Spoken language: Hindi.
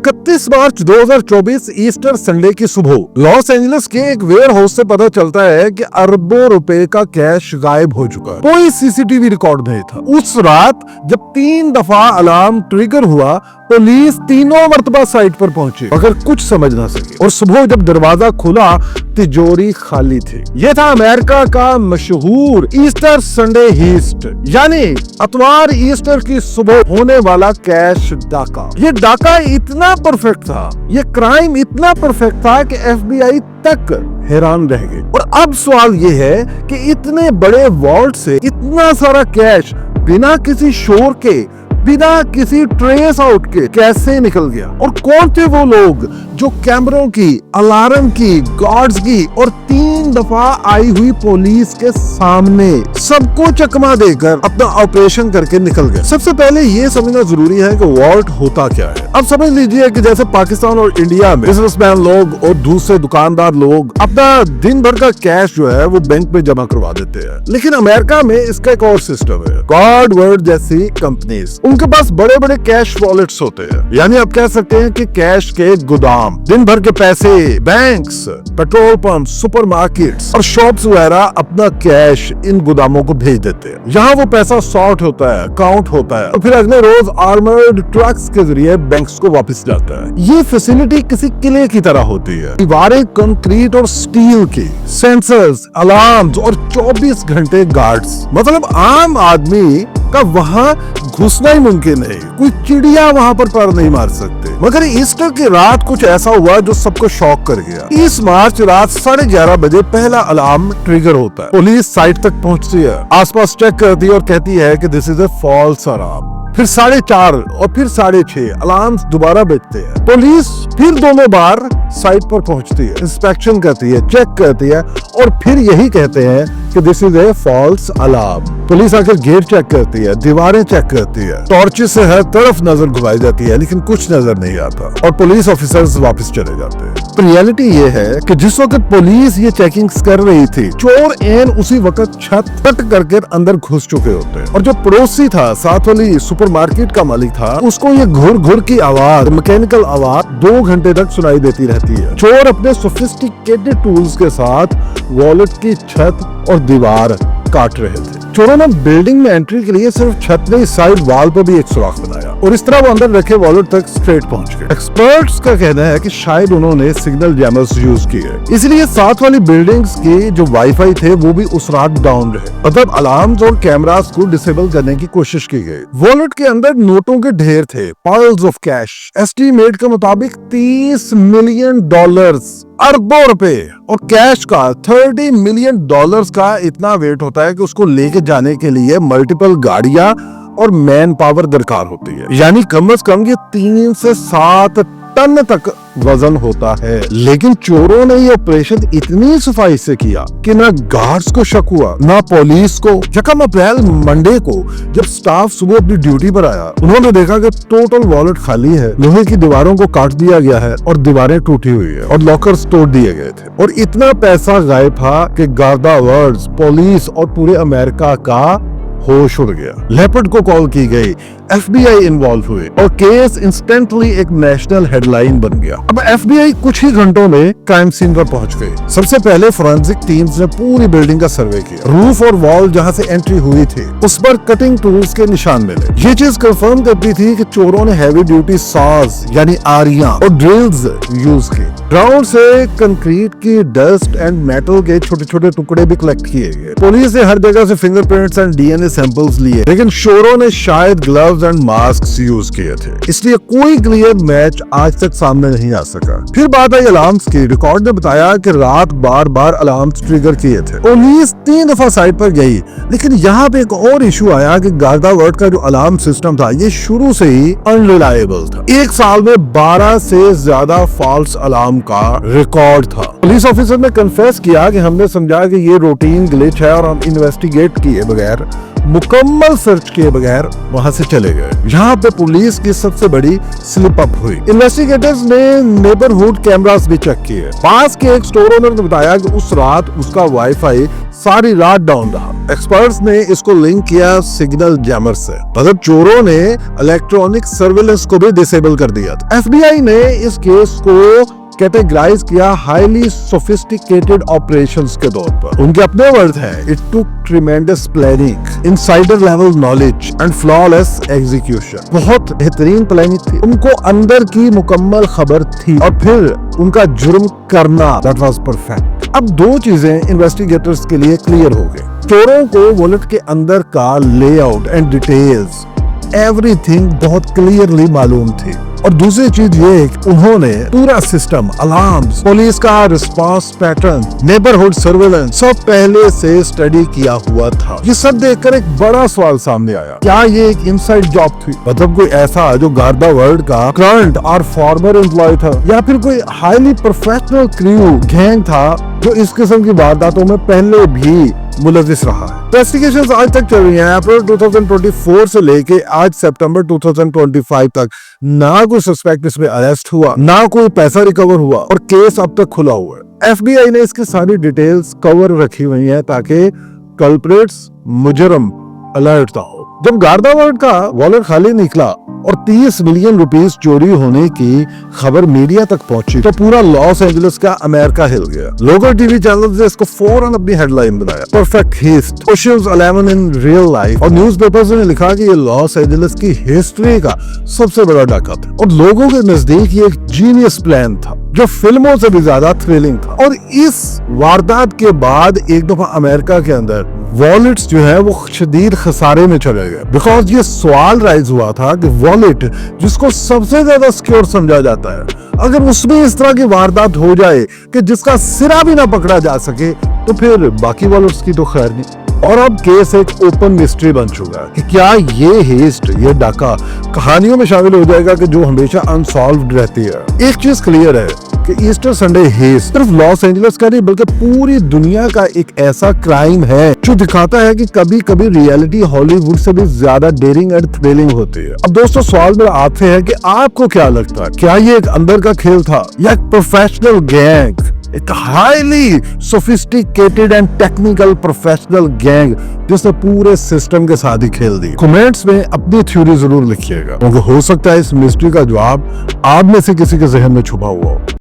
31 मार्च 2024 ईस्टर संडे की सुबह लॉस एंजलिस के एक वेयर हाउस से पता चलता है कि अरबों रुपए का कैश गायब हो चुका है। कोई सीसीटीवी रिकॉर्ड नहीं था। उस रात जब 3 दफा अलार्म ट्रिगर हुआ, पुलिस तीनों मर्तबा साइट पर पहुंची मगर कुछ समझ ना सके और सुबह जब दरवाजा खुला तिजोरी खाली थी। यह था अमेरिका का मशहूर ईस्टर संडे हीस्ट, यानी अतवार ईस्टर की सुबह होने वाला कैश डाका। ये डाका इतना परफेक्ट था, ये क्राइम इतना परफेक्ट था कि FBI तक हैरान रह गई। और अब सवाल ये है कि इतने बड़े वॉल्ट से इतना सारा कैश बिना किसी शोर के, बिना किसी ट्रेस आउट के कैसे निकल गया? और कौन थे वो लोग जो कैमरों की, अलार्म की, गार्ड्स की और 3 दफा आई हुई पुलिस के सामने सबको चकमा देकर अपना ऑपरेशन करके निकल गए? सबसे पहले ये समझना जरूरी है कि वॉल्ट होता क्या है। अब समझ लीजिए कि जैसे पाकिस्तान और इंडिया में बिजनेसमैन लोग और दूसरे दुकानदार लोग अपना दिन भर का कैश जो है वो बैंक में जमा करवा देते हैं, लेकिन अमेरिका में इसका एक और सिस्टम है। कार्ड वर्ड जैसी कंपनीज, उनके पास बड़े बड़े कैश वॉलेट्स होते हैं, यानी आप कह सकते हैं कि कैश के गोदाम। दिन भर के पैसे बैंक्स, पेट्रोल पंप, सुपरमार्केट्स और शॉप्स वगैरह अपना कैश इन गोदामों को भेज देते हैं। यहाँ वो पैसा सॉर्ट होता है, काउंट होता है और फिर अगले रोज आर्मर्ड ट्रक्स के जरिए बैंक्स को वापस जाता है। ये फैसिलिटी किसी किले की तरह होती है, दीवारें कंक्रीट और स्टील की, सेंसर्स, अलार्म्स और 24 घंटे गार्ड्स। मतलब आम आदमी का वहाँ घुसना ही मुमकिन है, कोई चिड़िया वहाँ पर पैर नहीं मार सकते। मगर ईस्टर की रात कुछ ऐसा हुआ जो सबको शॉक कर गया। 30 मार्च रात 11:30 बजे पहला अलार्म ट्रिगर होता है। पुलिस साइट तक पहुंचती है, आसपास चेक करती है और कहती है कि this is a false alarm. फिर 4:30 और फिर 6:30 अलार्म्स दोबारा बजते हैं। पुलिस फिर दोनों बार साइट पर पहुंचती है, इंस्पेक्शन करती है, चेक करती है और फिर यही कहते हैं कि this is a false alarm. Police आकर गेट चेक करती है, दीवारें चेक करती है, टॉर्चेस से हर तरफ नजर घुमाई जाती है, लेकिन कुछ नजर नहीं आता और पुलिस ऑफिसर्स वापस चले जाते हैं। रियलिटी ये है कि जिस वक्त पुलिस ये चेकिंग्स कर रही थी, चोर एन उसी वक्त छत तट करके अंदर घुस चुके होते हैं। और जो पड़ोसी था, साथ वाली सुपरमार्केट का मालिक था, उसको ये घुर घुर की आवाज, मैकेनिकल आवाज 2 घंटे तक सुनाई देती रहती है। चोर अपने सोफिस्टिकेटेड टूल्स के साथ वॉलेट की छत और दीवार काट रहे थे। चोरों ने बिल्डिंग में एंट्री के लिए सिर्फ छत नहीं, साइड वॉल पर भी एक सुराख बनाया और इस तरह वो अंदर रखे वॉलेट तक स्ट्रेट पहुंच गए। एक्सपर्ट्स का कहना है कि शायद उन्होंने सिग्नल जैमर्स यूज किए, इसलिए साथ वाली बिल्डिंग्स के जो वाईफाई थे वो भी उस रात डाउन रहे। मतलब अलार्म्स और कैमरास को डिसेबल करने की कोशिश की गई। वॉलेट के अंदर नोटों के ढेर थे, पाइल्स ऑफ कैश। एस्टीमेट के मुताबिक $30 मिलियन, अरबों रुपए और कैश का $30 मिलियन का इतना वेट होता है कि उसको लेके जाने के लिए मल्टीपल गाड़ियां और मैन पावर दरकार होती है, यानी कम से कम ये 3 से 7 टन तक वजन होता है। लेकिन चोरों ने ये ऑपरेशन इतनी सफाई से किया कि ना गार्ड्स को शक हुआ, ना पुलिस को। 1 अप्रैल मंडे को जब स्टाफ सुबह अपनी ड्यूटी पर आया, उन्होंने देखा कि टोटल वॉलेट खाली है, लोहे की दीवारों को काट दिया गया है और दीवारें टूटी हुई है और लॉकर्स तोड़ दिए गए थे और इतना पैसा गायब था कि गार्डा वर्ड्स, पुलिस और पूरे अमेरिका का होश उड़ गया। लेपर्ड को कॉल की गई, FBI इन्वॉल्व हुए और केस इंस्टेंटली एक नेशनल हेडलाइन बन गया। अब FBI कुछ ही घंटों में क्राइम सीन पर पहुंच गई। सबसे पहले फोरेंसिक टीम्स ने पूरी बिल्डिंग का सर्वे किया। रूफ और वॉल जहां से एंट्री हुई थी उस पर कटिंग टूल्स के निशान मिले। ये चीज कंफर्म करती थी कि चोरों ने हैवी ड्यूटी सॉज यानी आरियां और ड्रिल्स यूज की। ग्राउंड से कंक्रीट की डस्ट एंड मेटल के छोटे छोटे टुकड़े भी कलेक्ट किए गए। पुलिस ने हर जगह से फिंगरप्रिंट्स एंड DNA सैंपल्स लिए, लेकिन चोरों ने शायद ग्लव्स एंड मास्क यूज किए थे, इसलिए कोई क्लियर मैच आज तक सामने नहीं आ सका। फिर बात आई अलार्म्स की। रिकॉर्ड ने बताया कि रात बार बार अलार्म्स ट्रिगर किए थे। पुलिस 3 दफा साइट पर गई, लेकिन यहाँ पे एक और इशू आया कि गार्डा वर्ड का जो अलार्म सिस्टम था ये शुरू से ही अनरिलायबल था। 1 साल में 12 से ज्यादा फॉल्स अलार्म का रिकॉर्ड था। पुलिस ऑफिसर ने कन्फेस किया कि हमने समझा कि ये रूटीन ग्लिच है और हम इन्वेस्टिगेट किए बगैर, मुकम्मल सर्च किए बगैर वहां से चले गए। यहाँ पे पुलिस की सबसे बड़ी स्लिप अप हुई। इन्वेस्टिगेटर्स ने नेबरहुड कैमरास भी चेक किए। पास के एक स्टोर ओनर ने बताया कि उस रात उसका वाईफाई सारी रात डाउन रहा। एक्सपर्ट्स ने इसको लिंक किया सिग्नल जैमर से, मतलब चोरों ने इलेक्ट्रॉनिक सर्विलेंस को भी डिसेबल कर दिया। एफबीआई ने इस केस को कैटेगराइज किया हाईली सोफिस्टिकेटेड ऑपरेशंस के तौर पर। उनके अपने वर्ड हैं, it took tremendous planning, insider level knowledge and flawless execution. बहुत बेहतरीन प्लानिंग थी, उनको अंदर की मुकम्मल खबर थी और फिर उनका जुर्म करना, दैट वाज परफेक्ट। अब दो चीजें इन्वेस्टिगेटर्स के लिए क्लियर हो गई। चोरों को वॉलेट के अंदर का लेआउट एंड डिटेल्स एवरीथिंग बहुत क्लियरली मालूम थी, और दूसरी चीज ये कि उन्होंने पूरा सिस्टम, अलार्म्स, पुलिस का रिस्पांस पैटर्न, नेबरहुड सर्वेलेंस सब पहले से स्टडी किया हुआ था। ये सब देखकर एक बड़ा सवाल सामने आया, क्या ये एक इनसाइड जॉब थी? मतलब कोई ऐसा जो गार्डा वर्ल्ड का करंट और फॉर्मर एम्प्लॉय था, या फिर कोई हाईली प्रोफेशनल क्रू गैंग था जो इस किस्म की वारदातों में पहले भी मुलविस रहा है। इन्वेस्टिगेशंस आज तक चल रही हैं। अप्रैल 2024 से लेके आज सितंबर 2025 तक ना कोई सस्पेक्ट इसमें अरेस्ट हुआ, ना कोई पैसा रिकवर हुआ, और केस अब तक खुला हुआ है। एफबीआई ने इसकी सारी डिटेल्स कवर रखी हुई है ताकि कल्प्रिट्स, मुजरम अलर्ट ना हो। जब गार्डा वर्ल्ड का वॉलेट खाली निकला और 30 मिलियन रुपीस चोरी होने की खबर मीडिया तक पहुंची तो पूरा लॉस एंजलिस का अमेरिका हिल गया। लोकल टीवी चैनल ने इसको फौरन अपनी हेडलाइन बनाया, perfect heist, oceans 11 in real life, और न्यूज़पेपर्स ने लिखा कि ये लॉस एंजलिस की हिस्ट्री का सबसे बड़ा डाका था और लोगों के नजदीक ये एक जीनियस प्लान था जो फिल्मों से भी ज्यादा थ्रिलिंग था। और इस वारदात के बाद एक दफा अमेरिका के अंदर वॉलेट्स जो है वो शदीद खसारे में चले गए, बिकॉज ये सवाल राइज हुआ था कि वॉलेट जिसको सबसे ज्यादा सिक्योर समझा जाता है, अगर उसमें इस तरह की वारदात हो जाए कि जिसका सिरा भी ना पकड़ा जा सके, तो फिर बाकी वॉलेट्स की तो खैर नहीं। और अब केस एक ओपन मिस्ट्री बन चुका है कि क्या ये हेस्ट, ये डाका कहानियों में शामिल हो जाएगा कि जो हमेशा अनसॉल्व्ड रहती है। एक चीज क्लियर है कि ईस्टर संडे हेस्ट सिर्फ लॉस एंजलिस का नहीं बल्कि पूरी दुनिया का एक ऐसा क्राइम है जो दिखाता है कि कभी कभी रियलिटी हॉलीवुड से भी ज्यादा डेयरिंग एंड थ्रिलिंग होती है। अब दोस्तों सवाल मेरा आपसे है कि आपको क्या लगता है, क्या ये एक अंदर का खेल था या एक प्रोफेशनल गैंग, एक highly sophisticated and technical professional gang जिसने पूरे सिस्टम के साथ ही खेल दी? कमेंट्स में अपनी थ्योरी जरूर लिखिएगा, क्योंकि हो सकता है इस मिस्ट्री का जवाब आप में से किसी के जहन में छुपा हुआ हो।